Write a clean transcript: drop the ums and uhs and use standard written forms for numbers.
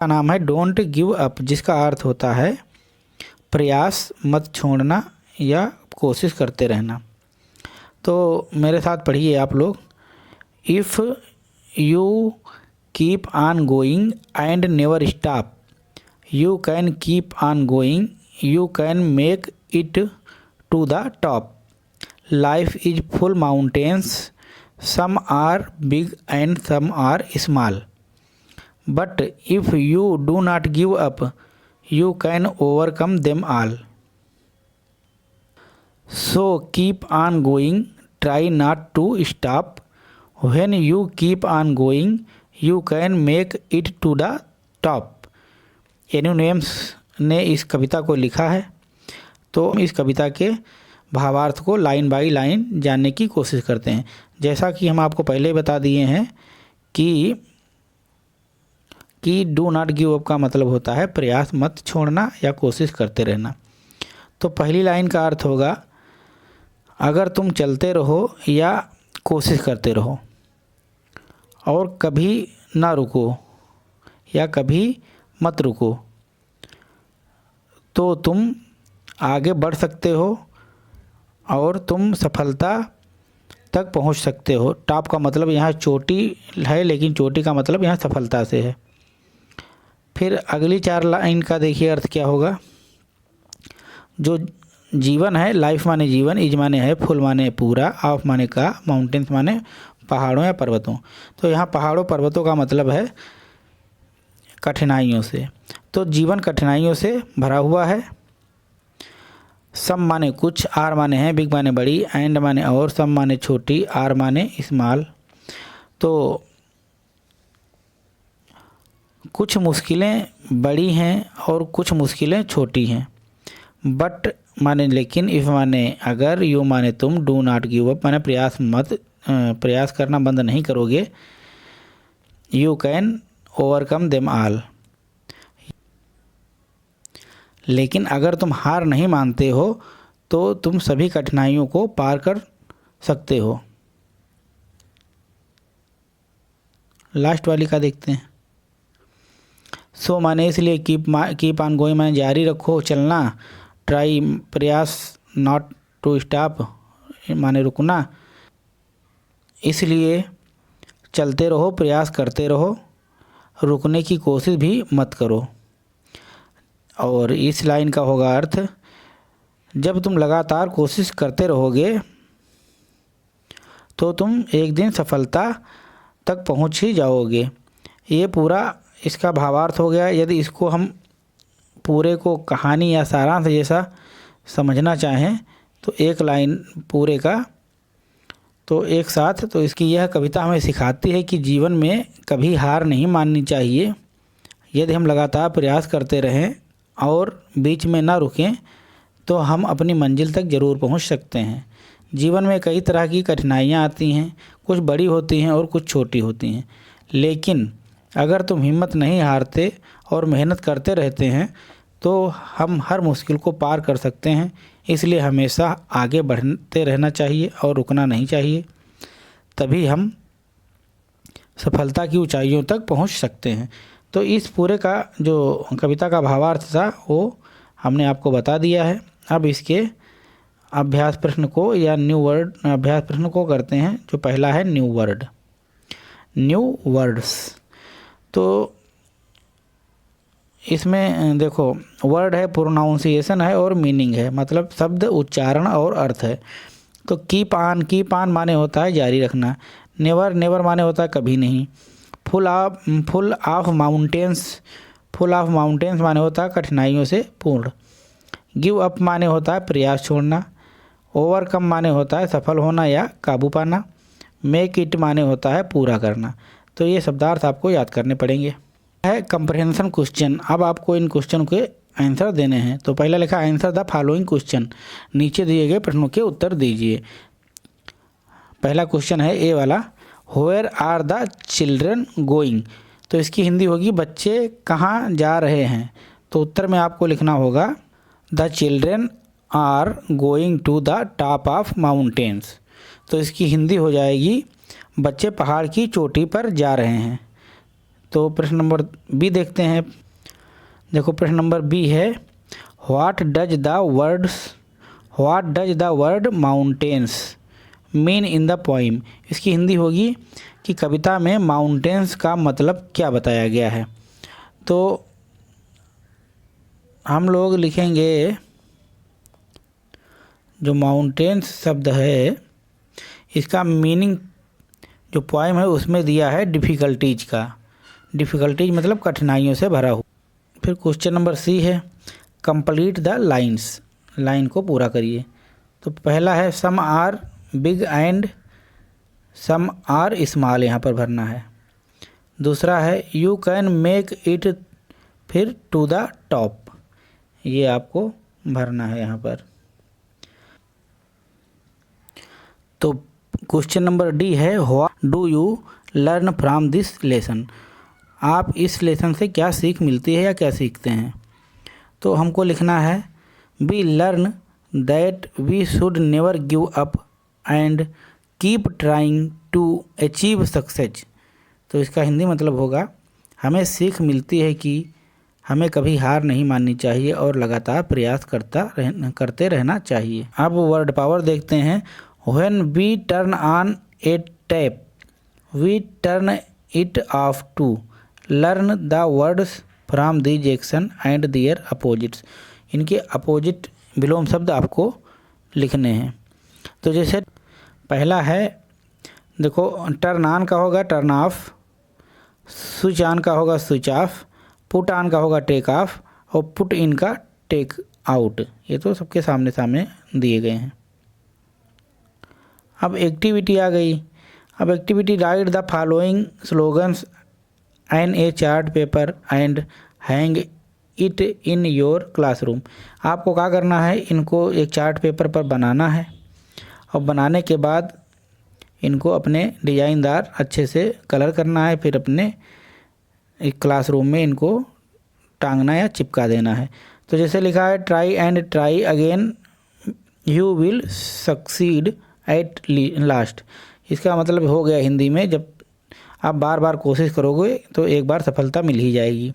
का नाम है डोंट गिव अप, जिसका अर्थ होता है प्रयास मत छोड़ना या कोशिश करते रहना। तो मेरे साथ पढ़िए आप लोग। If you keep on going and never stop, you can keep on going, you can make it to the top. Life is full mountains, some are big and some are small, but if you do not give up you can overcome them all. So keep on going, try not to stop. When you keep on going, you can make it to the top. एनिमेम्स ने इस कविता को लिखा है। तो इस कविता के भावार्थ को लाइन बाई लाइन जानने की कोशिश करते हैं। जैसा कि हम आपको पहले बता दिए हैं कि डू नॉट गिव अप का मतलब होता है प्रयास मत छोड़ना या कोशिश करते रहना। तो पहली लाइन का अर्थ होगा अगर तुम चलते रहो या कोशिश करते रहो और कभी ना रुको या कभी मत रुको, तो तुम आगे बढ़ सकते हो और तुम सफलता तक पहुंच सकते हो। टॉप का मतलब यहाँ चोटी है, लेकिन चोटी का मतलब यहाँ सफलता से है। फिर अगली 4 लाइन का देखिए अर्थ क्या होगा। जो जीवन है, लाइफ माने जीवन, इज माने है, फुल माने पूरा, ऑफ माने का, माउंटेन्स माने पहाड़ों या पर्वतों। तो यहाँ पहाड़ों पर्वतों का मतलब है कठिनाइयों से। तो जीवन कठिनाइयों से भरा हुआ है। सम माने कुछ, आर माने है, बिग माने बड़ी, एंड माने और, सम माने छोटी, आर माने स्मॉल। तो कुछ मुश्किलें बड़ी हैं और कुछ मुश्किलें छोटी हैं। बट माने लेकिन, इफ़ माने अगर, यू माने तुम, डू नॉट गिव अप माने प्रयास करना बंद नहीं करोगे, you can overcome them all, लेकिन अगर तुम हार नहीं मानते हो तो तुम सभी कठिनाइयों को पार कर सकते हो। लास्ट वाली का देखते हैं। सो माने इसलिए, कीप ऑन गोइंग माने जारी रखो चलना, ट्राई प्रयास, नॉट टू स्टॉप माने रुकना, इसलिए चलते रहो, प्रयास करते रहो, रुकने की कोशिश भी मत करो। और इस लाइन का होगा अर्थ जब तुम लगातार कोशिश करते रहोगे तो तुम एक दिन सफलता तक पहुंच ही जाओगे। ये पूरा इसका भावार्थ हो गया। यदि इसको हम पूरे को कहानी या सारांश जैसा समझना चाहें तो एक लाइन पूरे का तो एक साथ, तो इसकी यह कविता हमें सिखाती है कि जीवन में कभी हार नहीं माननी चाहिए। यदि हम लगातार प्रयास करते रहें और बीच में ना रुकें तो हम अपनी मंजिल तक ज़रूर पहुंच सकते हैं। जीवन में कई तरह की कठिनाइयां आती हैं, कुछ बड़ी होती हैं और कुछ छोटी होती हैं, लेकिन अगर तुम हिम्मत नहीं हारते और मेहनत करते रहते हैं तो हम हर मुश्किल को पार कर सकते हैं। इसलिए हमेशा आगे बढ़ते रहना चाहिए और रुकना नहीं चाहिए, तभी हम सफलता की ऊंचाइयों तक पहुंच सकते हैं। तो इस पूरे का जो कविता का भावार्थ था वो हमने आपको बता दिया है। अब इसके अभ्यास प्रश्न को या न्यू वर्ड अभ्यास प्रश्न को करते हैं। जो पहला है न्यू वर्ड्स। तो इसमें देखो वर्ड है, प्रोनाउंसिएशन है और मीनिंग है, मतलब शब्द, उच्चारण और अर्थ है। तो कीप ऑन माने होता है जारी रखना। नेवर माने होता है कभी नहीं। फुल ऑफ माउंटेन्स माने होता है कठिनाइयों से पूर्ण। गिव अप माने होता है प्रयास छोड़ना। ओवरकम माने होता है सफल होना या काबू पाना। मेक इट माने होता है पूरा करना। तो ये शब्दार्थ आपको याद करने पड़ेंगे। है कंप्रहेंशन क्वेश्चन। अब आपको इन क्वेश्चन के आंसर देने हैं। तो पहला लिखा आंसर द फॉलोइंग क्वेश्चन, नीचे दिए गए प्रश्नों के उत्तर दीजिए। पहला क्वेश्चन है ए वाला, where are the children going. तो इसकी हिंदी होगी बच्चे कहाँ जा रहे हैं। तो उत्तर में आपको लिखना होगा the children are going to the top of mountains. तो इसकी हिंदी हो जाएगी बच्चे पहाड़ की चोटी पर जा रहे हैं। तो प्रश्न नंबर बी देखते हैं। देखो प्रश्न नंबर बी है, what does the word mountains mean in the poem. इसकी हिंदी होगी कि कविता में माउंटेन्स का मतलब क्या बताया गया है। तो हम लोग लिखेंगे, जो माउंटेन्स शब्द है इसका मीनिंग जो पोइम है उसमें दिया है डिफ़िकल्टीज का। डिफ़िकल्टीज मतलब कठिनाइयों से भरा हुआ। फिर क्वेश्चन नंबर सी है, कंप्लीट द लाइन्स। लाइन को पूरा करिए। तो पहला है, some are big and some are small, यहाँ पर भरना है। दूसरा है, यू कैन मेक इट फिर टू द टॉप, ये आपको भरना है यहाँ पर। तो क्वेश्चन नंबर डी है, what do you learn from this lesson. आप इस लेसन से क्या सीख मिलती है या क्या सीखते हैं। तो हमको लिखना है, we learn that we should never give up and keep trying to achieve success. तो इसका हिंदी मतलब होगा, हमें सीख मिलती है कि हमें कभी हार नहीं माननी चाहिए और लगातार प्रयास करते रहना चाहिए। अब वर्ड पावर देखते हैं। When we turn on a tap we turn it off to learn the words from these action and their opposites. इनके अपोजिट विलोम शब्द आपको लिखने हैं। तो जैसे पहला है, देखो टर्न ऑन का होगा टर्न ऑफ, स्विच ऑन का होगा स्विच ऑफ, पुट ऑन का होगा टेक ऑफ और पुट इन का टेक आउट। ये तो सबके सामने सामने दिए गए हैं। अब एक्टिविटी आ गई। अब activity, write the following slogans on a chart paper and hang it in your classroom. आपको क्या करना है, इनको एक चार्ट पेपर पर बनाना है और बनाने के बाद इनको अपने डिजाइनदार अच्छे से कलर करना है, फिर अपने एक क्लासरूम में इनको टांगना या चिपका देना है। तो जैसे लिखा है, try and try again you will succeed at last. इसका मतलब हो गया हिंदी में, जब आप बार बार कोशिश करोगे तो एक बार सफलता मिल ही जाएगी।